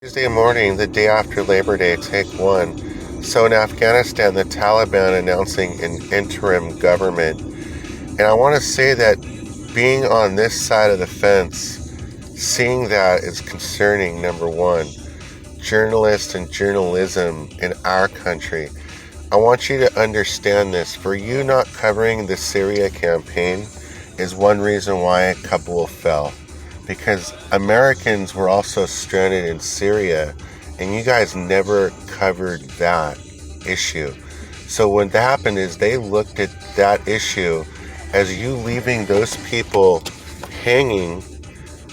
Tuesday morning, the day after Labor Day, take one. So in Afghanistan, the Taliban announcing an interim government. And I want to say that being on this side of the fence, seeing that is concerning, number one. Journalists and journalism in our country. I want you to understand this. For you not covering the Syria campaign is one reason why Kabul fell. Because Americans were also stranded in Syria, and you guys never covered that issue. So what happened is they looked at that issue as you leaving those people hanging,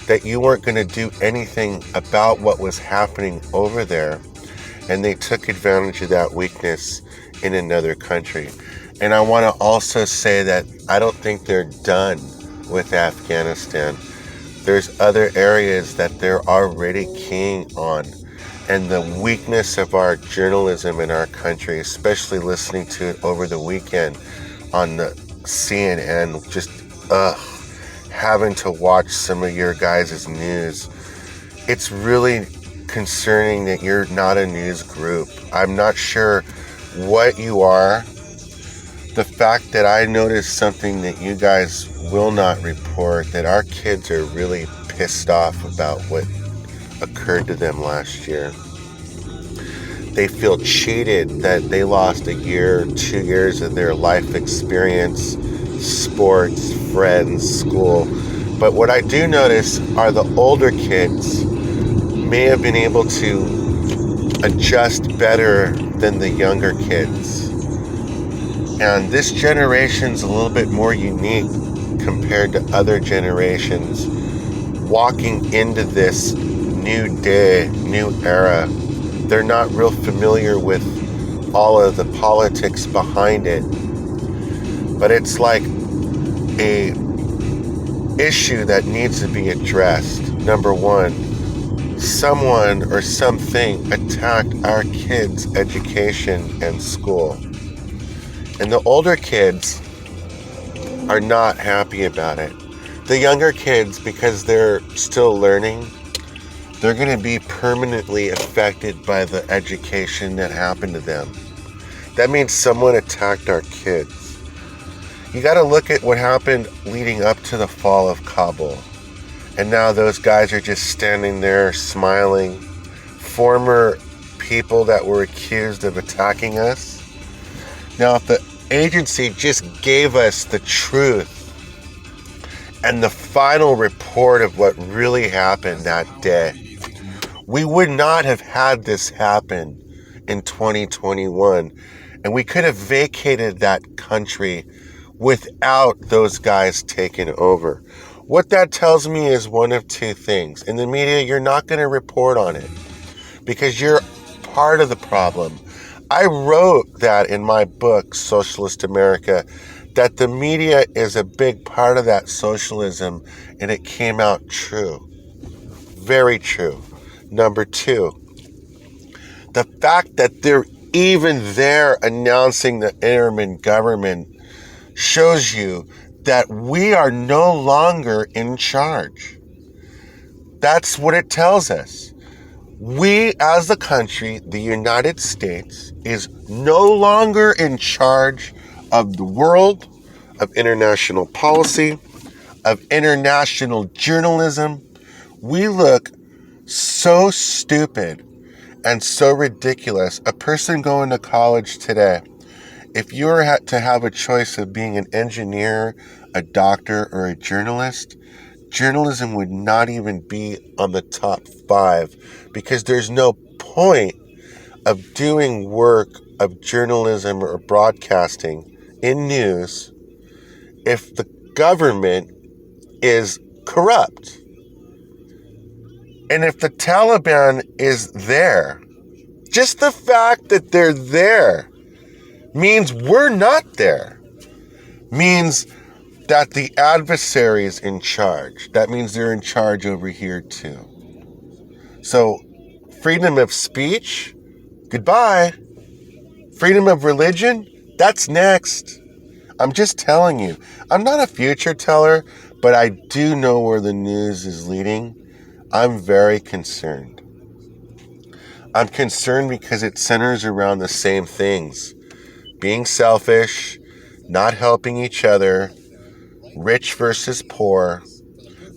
that you weren't going to do anything about what was happening over there, and they took advantage of that weakness in another country. And I want to also say that I don't think they're done with Afghanistan. There's other areas that they're already keen on. And the weakness of our journalism in our country, especially listening to it over the weekend on the CNN, just having to watch some of your guys' news. It's really concerning that you're not a news group. I'm not sure what you are. The fact that I noticed something that you guys will not report, that our kids are really pissed off about what occurred to them last year. They feel cheated that they lost a year, 2 years of their life experience, sports, friends, school. But what I do notice are the older kids may have been able to adjust better than the younger kids. And this generation's a little bit more unique compared to other generations walking into this new day, new era. They're not real familiar with all of the politics behind it. But it's like a issue that needs to be addressed. Number one, someone or something attacked our kids' education and school. And the older kids are not happy about it. The younger kids, because they're still learning, they're going to be permanently affected by the education that happened to them. That means someone attacked our kids. You got to look at what happened leading up to the fall of Kabul. And now those guys are just standing there smiling. Former people that were accused of attacking us. Now, if the agency just gave us the truth and the final report of what really happened that day, we would not have had this happen in 2021. And we could have vacated that country without those guys taking over. What that tells me is one of two things. In the media, you're not going to report on it because you're part of the problem. I wrote that in my book, Socialist America, that the media is a big part of that socialism, and it came out true. Very true. Number two, the fact that they're even there announcing the interim government shows you that we are no longer in charge. That's what it tells us. We, as a country, the United States, is no longer in charge of the world, of international policy, of international journalism. We look so stupid and so ridiculous. A person going to college today, if you were to have a choice of being an engineer, a doctor, or a journalist, journalism would not even be on the top 5 because there's no point of doing work of journalism or broadcasting in news if the government is corrupt. And if the Taliban is there, just the fact that they're there means we're not there. Means that the adversary is in charge. That means they're in charge over here too. So, freedom of speech, goodbye. Freedom of religion, that's next. I'm just telling you. I'm not a future teller, but I do know where the news is leading. I'm very concerned. I'm concerned because it centers around the same things. Being selfish, not helping each other, rich versus poor.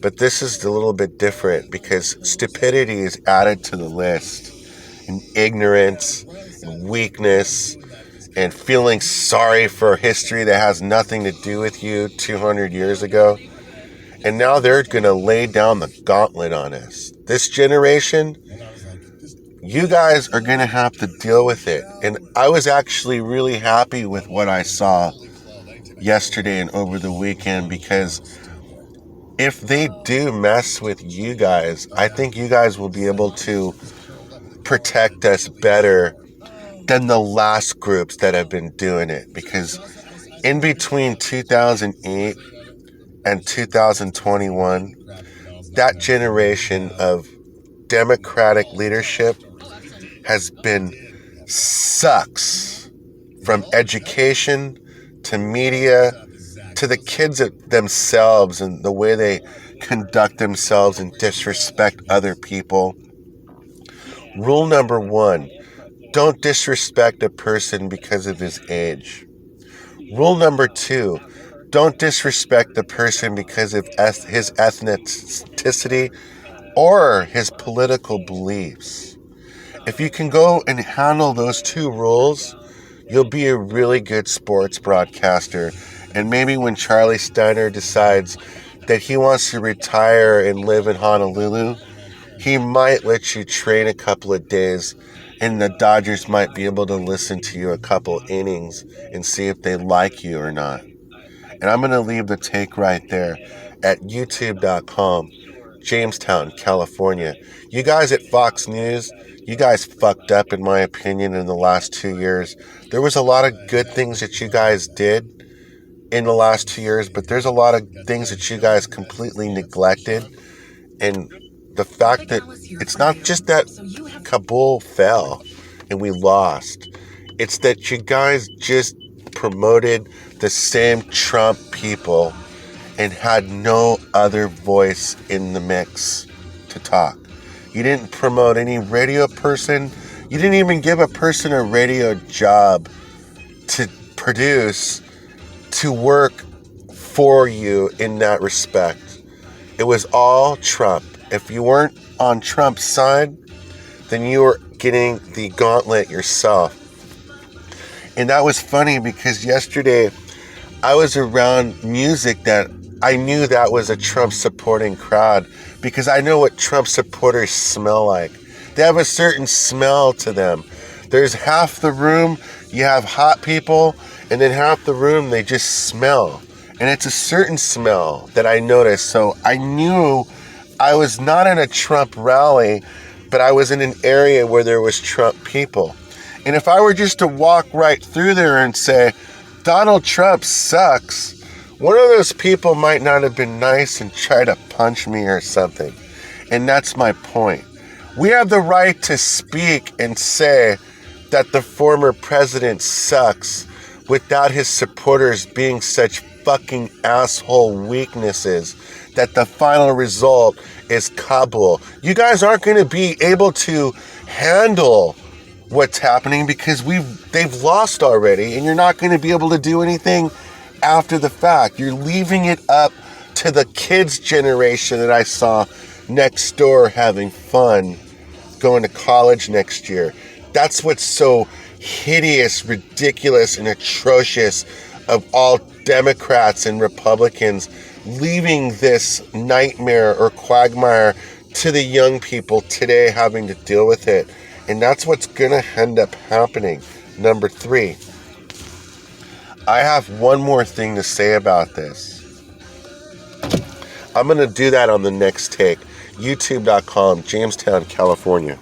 But this is a little bit different because stupidity is added to the list. And ignorance, and weakness, and feeling sorry for history that has nothing to do with you 200 years ago. And now they're going to lay down the gauntlet on us. This generation, you guys are going to have to deal with it. And I was actually really happy with what I saw yesterday and over the weekend, because if they do mess with you guys, I think you guys will be able to protect us better than the last groups that have been doing it. Because in between 2008 and 2021, that generation of Democratic leadership has been sucks, from education to media to the kids themselves and the way they conduct themselves and disrespect other people. Rule number one, don't disrespect a person because of his age. Rule number two, don't disrespect the person because of his ethnicity or his political beliefs. If you can go and handle those two rules, you'll be a really good sports broadcaster. And maybe when Charlie Steiner decides that he wants to retire and live in Honolulu, he might let you train a couple of days, and the Dodgers might be able to listen to you a couple innings and see if they like you or not. And I'm going to leave the take right there at youtube.com, Jamestown, California. You guys at Fox News, you guys fucked up, in my opinion, in the last 2 years. There was a lot of good things that you guys did in the last 2 years, but there's a lot of things that you guys completely neglected. And the fact that it's not just that Kabul fell and we lost, it's that you guys just promoted the same Trump people and had no other voice in the mix to talk. You didn't promote any radio person. You didn't even give a person a radio job to produce, to work for you in that respect. It was all Trump. If you weren't on Trump's side, then you were getting the gauntlet yourself. And that was funny because yesterday I was around music that I knew that was a Trump supporting crowd, because I know what Trump supporters smell like. They have a certain smell to them. There's half the room, you have hot people, and then half the room, they just smell. And it's a certain smell that I noticed. So I knew I was not in a Trump rally, but I was in an area where there was Trump people. And if I were just to walk right through there and say, Donald Trump sucks, one of those people might not have been nice and try to punch me or something. And that's my point. We have the right to speak and say that the former president sucks without his supporters being such fucking asshole weaknesses that the final result is Kabul. You guys aren't going to be able to handle what's happening because they've lost already, and you're not going to be able to do anything after the fact. You're leaving it up to the kids' generation that I saw next door having fun, going to college next year. That's what's so hideous, ridiculous, and atrocious of all Democrats and Republicans leaving this nightmare or quagmire to the young people today having to deal with it. And that's what's going to end up happening. Number 3. I have one more thing to say about this. I'm going to do that on the next take. YouTube.com, Jamestown, California.